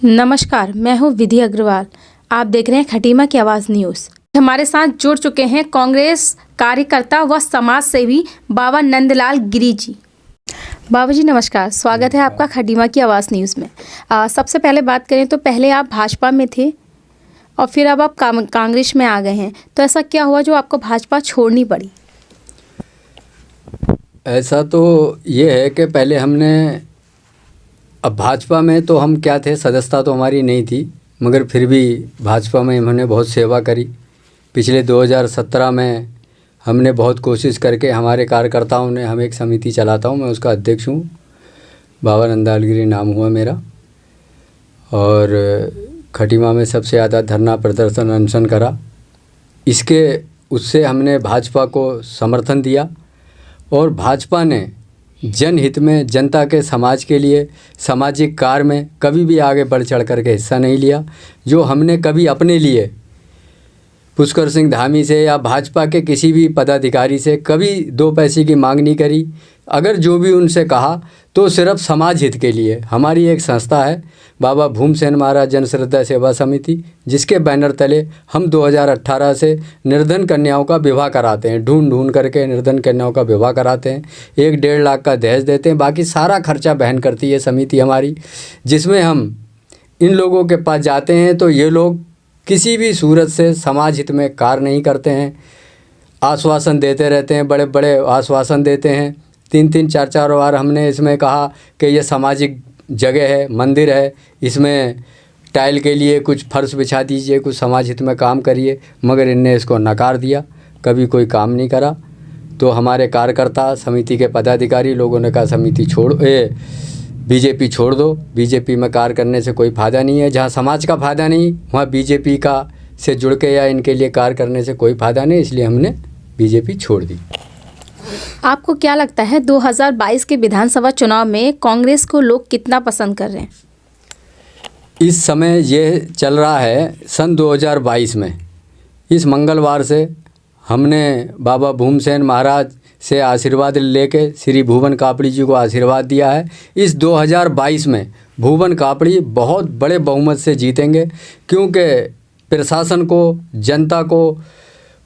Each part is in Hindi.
नमस्कार, मैं हूं विधि अग्रवाल। आप देख रहे हैं खटीमा की आवाज़ न्यूज़। हमारे साथ जुड़ चुके हैं कांग्रेस कार्यकर्ता व समाज सेवी बाबा नंदलाल गिरी जी। बाबा जी नमस्कार, स्वागत है आपका खटीमा की आवाज़ न्यूज़ में। सबसे पहले बात करें तो पहले आप भाजपा में थे और फिर अब आप कांग्रेस में आ गए हैं, तो ऐसा क्या हुआ जो आपको भाजपा छोड़नी पड़ी? ऐसा तो ये है कि पहले हमने, अब भाजपा में तो हम क्या थे, सदस्यता तो हमारी नहीं थी, मगर फिर भी भाजपा में हमने बहुत सेवा करी। पिछले 2017 में हमने बहुत कोशिश करके, हमारे कार्यकर्ताओं ने, हम एक समिति चलाता हूँ, मैं उसका अध्यक्ष हूँ, बाबा नंदलाल गिरी नाम हुआ मेरा। और खटीमा में सबसे ज़्यादा धरना प्रदर्शन अनशन करा। उससे हमने भाजपा को समर्थन दिया और भाजपा ने जनहित में, जनता के समाज के लिए, सामाजिक कार्य में कभी भी आगे बढ़ चढ़ करके हिस्सा नहीं लिया। जो हमने कभी अपने लिए पुष्कर सिंह धामी से या भाजपा के किसी भी पदाधिकारी से कभी 2 पैसे की मांग नहीं करी। अगर जो भी उनसे कहा तो सिर्फ समाज हित के लिए। हमारी एक संस्था है बाबा भूमसेन महाराज जन श्रद्धा सेवा समिति, जिसके बैनर तले हम 2018 से निर्धन कन्याओं का विवाह कराते हैं। ढूंढ करके निर्धन कन्याओं का विवाह कराते हैं। 1-1.5 लाख का दहेज देते हैं। बाकी सारा खर्चा बहन करती है समिति हमारी, जिसमें हम इन लोगों के पास जाते हैं तो ये लोग किसी भी सूरत से समाज हित में कार्य नहीं करते हैं। आश्वासन देते रहते हैं, बड़े बड़े आश्वासन देते हैं। 3-3, 4-4 बार हमने इसमें कहा कि ये सामाजिक जगह है, मंदिर है, इसमें टाइल के लिए कुछ फर्श बिछा दीजिए, कुछ समाज हित में काम करिए, मगर इनने इसको नकार दिया, कभी कोई काम नहीं करा। तो हमारे कार्यकर्ता, समिति के पदाधिकारी लोगों ने कहा समिति बीजेपी छोड़ दो, बीजेपी में कार्य करने से कोई फ़ायदा नहीं है। जहाँ समाज का फ़ायदा नहीं, वहाँ बीजेपी का से जुड़ के या इनके लिए कार्य करने से कोई फ़ायदा नहीं, इसलिए हमने बीजेपी छोड़ दी। आपको क्या लगता है 2022 के विधानसभा चुनाव में कांग्रेस को लोग कितना पसंद कर रहे हैं? इस समय ये चल रहा है सन 2022 में, इस मंगलवार से हमने बाबा भूमसेन महाराज से आशीर्वाद लेके श्री भुवन कापड़ी जी को आशीर्वाद दिया है। इस 2022 में भुवन कापड़ी बहुत बड़े बहुमत से जीतेंगे, क्योंकि प्रशासन को, जनता को,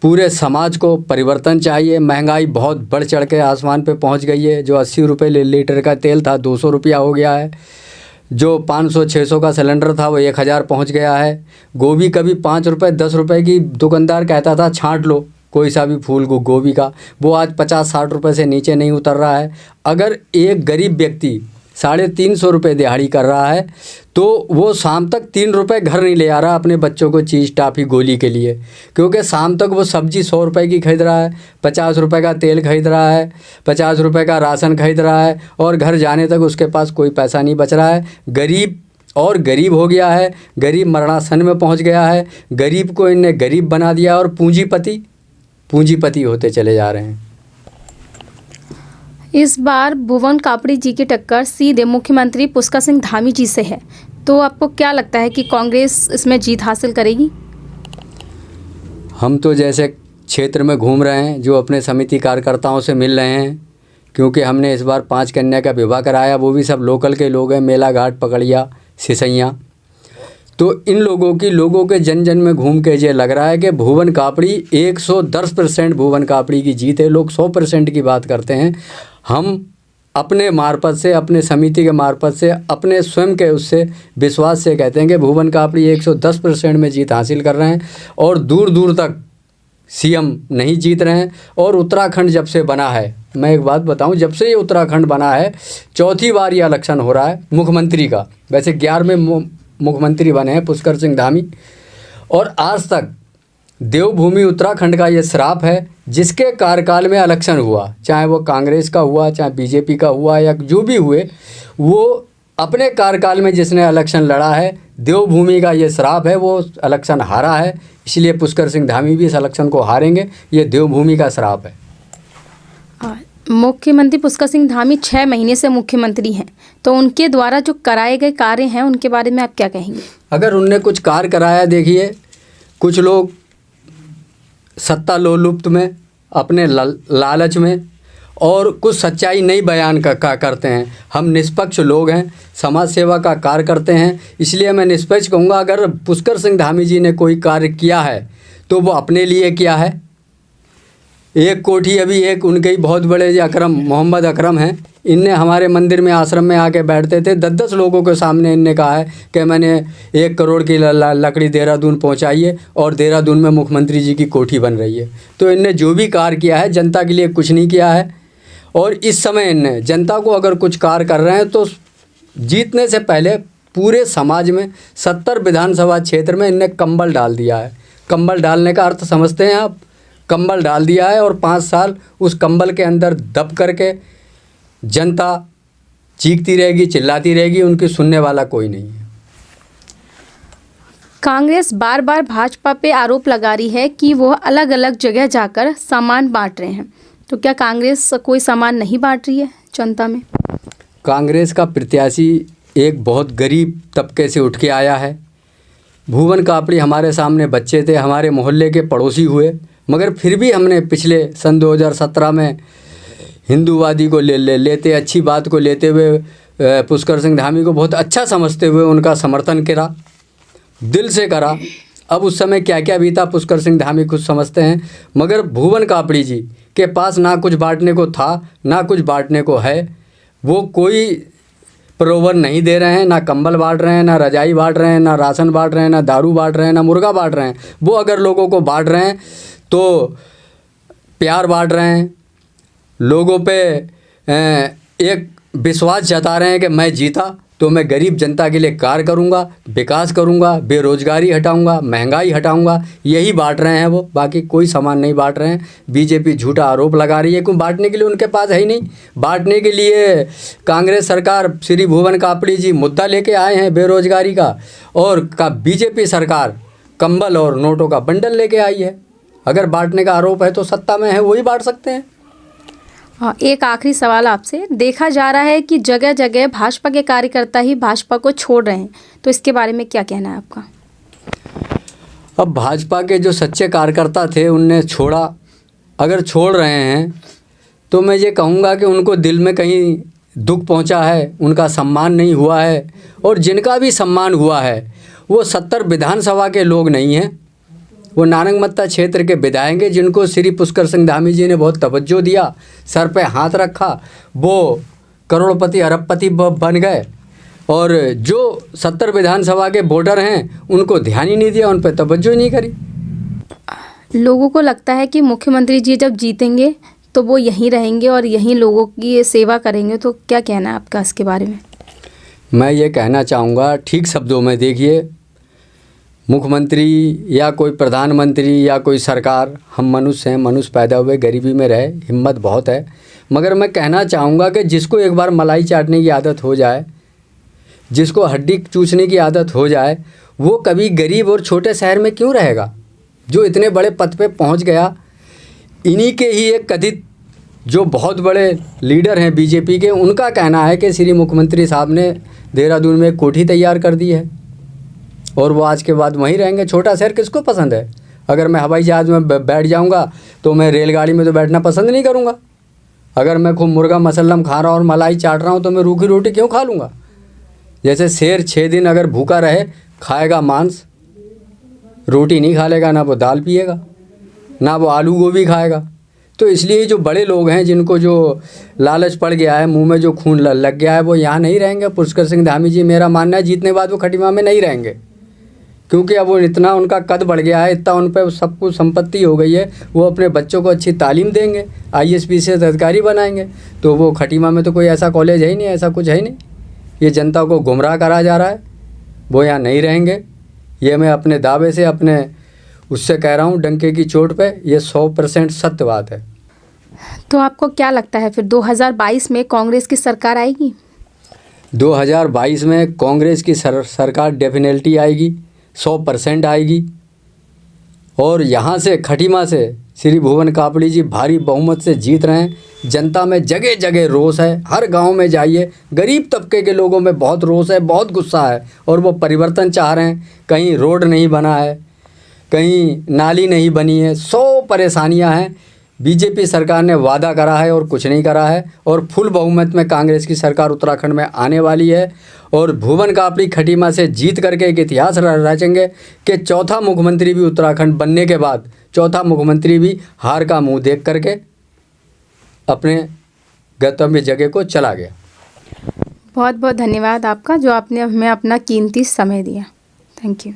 पूरे समाज को परिवर्तन चाहिए। महंगाई बहुत बढ़ चढ़ के आसमान पे पहुंच गई है। जो 80 रुपये लीटर का तेल था 200 रुपया हो गया है। जो 500-600 का सिलेंडर था वो 1000 पहुंच गया है। गोभी कभी 5 रुपये 10 रुपये की दुकानदार कहता था छांट लो कोई सा भी फूल को गोभी का, वो आज 50-60 रुपये से नीचे नहीं उतर रहा है। अगर एक गरीब व्यक्ति 350 रुपये दिहाड़ी कर रहा है तो वो शाम तक 3 रुपये घर नहीं ले आ रहा अपने बच्चों को चीज़ टाफी गोली के लिए, क्योंकि शाम तक वो सब्जी 100 रुपये की खरीद रहा है, 50 रुपये का तेल खरीद रहा है, 50 रुपये का राशन खरीद रहा है, और घर जाने तक उसके पास कोई पैसा नहीं बच रहा है। गरीब और गरीब हो गया है, गरीब मरणासन में पहुंच गया है। गरीब को इनने गरीब बना दिया और पूंजीपति होते चले जा रहे हैं। इस बार भुवन कापड़ी जी की टक्कर सीधे मुख्यमंत्री पुष्कर सिंह धामी जी से है, तो आपको क्या लगता है कि कांग्रेस इसमें जीत हासिल करेगी? हम तो जैसे क्षेत्र में घूम रहे हैं, जो अपने समिति कार्यकर्ताओं से मिल रहे हैं, क्योंकि हमने इस बार 5 कन्या का विवाह कराया, वो भी सब लोकल के लोग हैं, मेला घाट, पकड़िया, सिसैया। तो इन लोगों के जन जन में घूम के ये लग रहा है कि भुवन कापड़ी 110% भुवन कापड़ी की जीत है। लोग 100% की बात करते हैं। हम अपने मार्फत से, अपने समिति के मार्फत से, अपने स्वयं के उससे विश्वास से कहते हैं कि भुवन कापड़ी 110% में जीत हासिल कर रहे हैं और दूर दूर तक सीएम नहीं जीत रहे हैं। और उत्तराखंड जब से बना है, मैं एक बात बताऊं, जब से ये उत्तराखंड बना है 4थी बार ये इलेक्शन हो रहा है मुख्यमंत्री का। वैसे 11वें मुख्यमंत्री बने हैं पुष्कर सिंह धामी, और आज तक देवभूमि उत्तराखंड का ये श्राप है, जिसके कार्यकाल में इलेक्शन हुआ, चाहे वो कांग्रेस का हुआ, चाहे बीजेपी का हुआ, या जो भी हुए, वो अपने कार्यकाल में जिसने इलेक्शन लड़ा है, देवभूमि का ये श्राप है, वो इलेक्शन हारा है। इसलिए पुष्कर सिंह धामी भी इस इलेक्शन को हारेंगे। ये देवभूमि का श्राप है। मुख्यमंत्री पुष्कर सिंह धामी 6 महीने से मुख्यमंत्री हैं, तो उनके द्वारा जो कराए गए कार्य हैं उनके बारे में आप क्या कहेंगे? अगर उनने कुछ कार्य कराया, देखिए कुछ लोग सत्ता लोलुप्त में, अपने लालच में और कुछ सच्चाई नहीं बयान करते हैं। हम निष्पक्ष लोग हैं, समाज सेवा का कार्य करते हैं, इसलिए मैं निष्पक्ष कहूँगा। अगर पुष्कर सिंह धामी जी ने कोई कार्य किया है तो वो अपने लिए किया है। एक कोठी अभी एक उनके ही बहुत बड़े जो अकरम मोहम्मद अकरम हैं, इनने हमारे मंदिर में आश्रम में आके बैठते थे, 10-10 लोगों के सामने इनने कहा है कि मैंने 1 करोड़ की लकड़ी देहरादून पहुंचाई है और देहरादून में मुख्यमंत्री जी की कोठी बन रही है। तो इनने जो भी कार्य किया है जनता के लिए कुछ नहीं किया है। और इस समय इनने जनता को अगर कुछ कार्य कर रहे हैं तो जीतने से पहले पूरे समाज में 70 विधानसभा क्षेत्र में इनने कंबल डाल दिया है। कंबल डालने का अर्थ समझते हैं आप? कंबल डाल दिया है और 5 साल उस कंबल के अंदर दब करके जनता चीखती रहेगी, चिल्लाती रहेगी, उनकी सुनने वाला कोई नहीं है। कांग्रेस बार बार भाजपा पे आरोप लगा रही है कि वो अलग अलग जगह जाकर सामान बांट रहे हैं, तो क्या कांग्रेस कोई सामान नहीं बांट रही है जनता में? कांग्रेस का प्रत्याशी एक बहुत गरीब तबके से उठ के आया है। भुवन कापड़ी हमारे सामने बच्चे थे, हमारे मोहल्ले के पड़ोसी हुए, मगर फिर भी हमने पिछले सन 2017 में हिंदूवादी को लेते अच्छी बात को लेते हुए पुष्कर सिंह धामी को बहुत अच्छा समझते हुए उनका समर्थन करा, दिल से करा। अब उस समय क्या क्या बीता पुष्कर सिंह धामी खुद समझते हैं, मगर भुवन कापड़ी जी के पास ना कुछ बांटने को था ना कुछ बांटने को है। वो कोई प्रलोभन नहीं दे रहे हैं, ना कंबल बांट रहे हैं, ना रजाई बांट रहे हैं, ना राशन बांट रहे हैं, ना दारू बांट रहे हैं, ना मुर्गा बांट रहे हैं। वो अगर लोगों को बांट रहे हैं तो प्यार बांट रहे हैं, लोगों पे एक विश्वास जता रहे हैं कि मैं जीता तो मैं गरीब जनता के लिए कार्य करूंगा, विकास करूंगा, बेरोजगारी हटाऊंगा, महंगाई हटाऊंगा, यही बांट रहे हैं वो। बाकी कोई सामान नहीं बांट रहे हैं। बीजेपी झूठा आरोप लगा रही है, क्यों? बांटने के लिए उनके पास है ही नहीं। बांटने के लिए कांग्रेस सरकार, श्री भुवन कापड़ी जी मुद्दा लेके आए हैं बेरोजगारी का, और बीजेपी सरकार कंबल और नोटों का बंडल लेके आई है। अगर बांटने का आरोप है तो सत्ता में है वही बांट सकते हैं। हाँ, एक आखिरी सवाल आपसे। देखा जा रहा है कि जगह जगह भाजपा के कार्यकर्ता ही भाजपा को छोड़ रहे हैं, तो इसके बारे में क्या कहना है आपका? अब भाजपा के जो सच्चे कार्यकर्ता थे उनने छोड़ा। अगर छोड़ रहे हैं तो मैं ये कहूँगा कि उनको दिल में कहीं दुख पहुँचा है, उनका सम्मान नहीं हुआ है। और जिनका भी सम्मान हुआ है वो 70 विधानसभा के लोग नहीं हैं, वो नारंगमत्ता क्षेत्र के विधायक हैं, जिनको श्री पुष्कर सिंह धामी जी ने बहुत तवज्जो दिया, सर पे हाथ रखा, वो करोड़पति अरबपति बन गए। और जो 70 विधानसभा के वोटर हैं उनको ध्यान ही नहीं दिया, उन पर तवज्जो ही नहीं करी। लोगों को लगता है कि मुख्यमंत्री जी जब जीतेंगे तो वो यहीं रहेंगे और यहीं लोगों की सेवा करेंगे, तो क्या कहना है आपका इसके बारे में? मैं ये कहना चाहूँगा ठीक शब्दों में, देखिए मुख्यमंत्री या कोई प्रधानमंत्री या कोई सरकार, हम मनुष्य हैं, मनुष्य पैदा हुए गरीबी में रहे, हिम्मत बहुत है। मगर मैं कहना चाहूँगा कि जिसको एक बार मलाई चाटने की आदत हो जाए, जिसको हड्डी चूसने की आदत हो जाए, वो कभी गरीब और छोटे शहर में क्यों रहेगा? जो इतने बड़े पद पे पहुँच गया, इन्हीं के ही एक कथित जो बहुत बड़े लीडर हैं बीजेपी के, उनका कहना है कि श्री मुख्यमंत्री साहब ने देहरादून में एक कोठी तैयार कर दी है और वो आज के बाद वहीं रहेंगे। छोटा शहर किसको पसंद है? अगर मैं हवाई जहाज़ में बैठ जाऊंगा तो मैं रेलगाड़ी में तो बैठना पसंद नहीं करूंगा। अगर मैं खूब मुर्गा मसल्लम खा रहा हूँ और मलाई चाट रहा हूँ तो मैं रूखी रोटी क्यों खा लूँगा? जैसे शेर 6 दिन अगर भूखा रहे, खाएगा मांस, रोटी नहीं खा लेगा, ना वो दाल पिएगा, ना वो आलू गोभी खाएगा। तो इसलिए जो बड़े लोग हैं, जिनको जो लालच पड़ गया है, मुंह में जो खून लग गया है, वो यहाँ नहीं रहेंगे। पुष्कर सिंह धामी जी, मेरा मानना है जीतने के बाद वो खटीमा में नहीं रहेंगे, क्योंकि अब वो इतना उनका कद बढ़ गया है, इतना उन पर सब कुछ संपत्ति हो गई है। वो अपने बच्चों को अच्छी तालीम देंगे, IAS PCS अधिकारी बनाएंगे, तो वो खटीमा में तो कोई ऐसा कॉलेज है ही नहीं, ऐसा कुछ है ही नहीं। ये जनता को गुमराह करा जा रहा है, वो यहाँ नहीं रहेंगे। ये मैं अपने दावे से, अपने उससे कह रहा हूँ, डंके की चोट पे, ये 100% सत्य बात है। तो आपको क्या लगता है फिर 2022 में कांग्रेस की सरकार आएगी? 2022 में कांग्रेस की सरकार डेफिनेटली आएगी, 100% आएगी। और यहाँ से खटीमा से श्री भुवन कापड़ी जी भारी बहुमत से जीत रहे हैं। जनता में जगह जगह रोष है, हर गांव में जाइए, गरीब तबके के लोगों में बहुत रोष है, बहुत गुस्सा है, और वो परिवर्तन चाह रहे हैं। कहीं रोड नहीं बना है, कहीं नाली नहीं बनी है, 100 परेशानियां हैं। बीजेपी सरकार ने वादा करा है और कुछ नहीं करा है, और फुल बहुमत में कांग्रेस की सरकार उत्तराखंड में आने वाली है। और भुवन कापड़ी खटीमा से जीत करके एक इतिहास रचेंगे कि चौथा मुख्यमंत्री भी उत्तराखंड बनने के बाद चौथा मुख्यमंत्री भी हार का मुंह देख करके अपने गंतव्य जगह को चला गया। बहुत बहुत धन्यवाद आपका, जो आपने हमें अपना कीमती समय दिया। Thank you.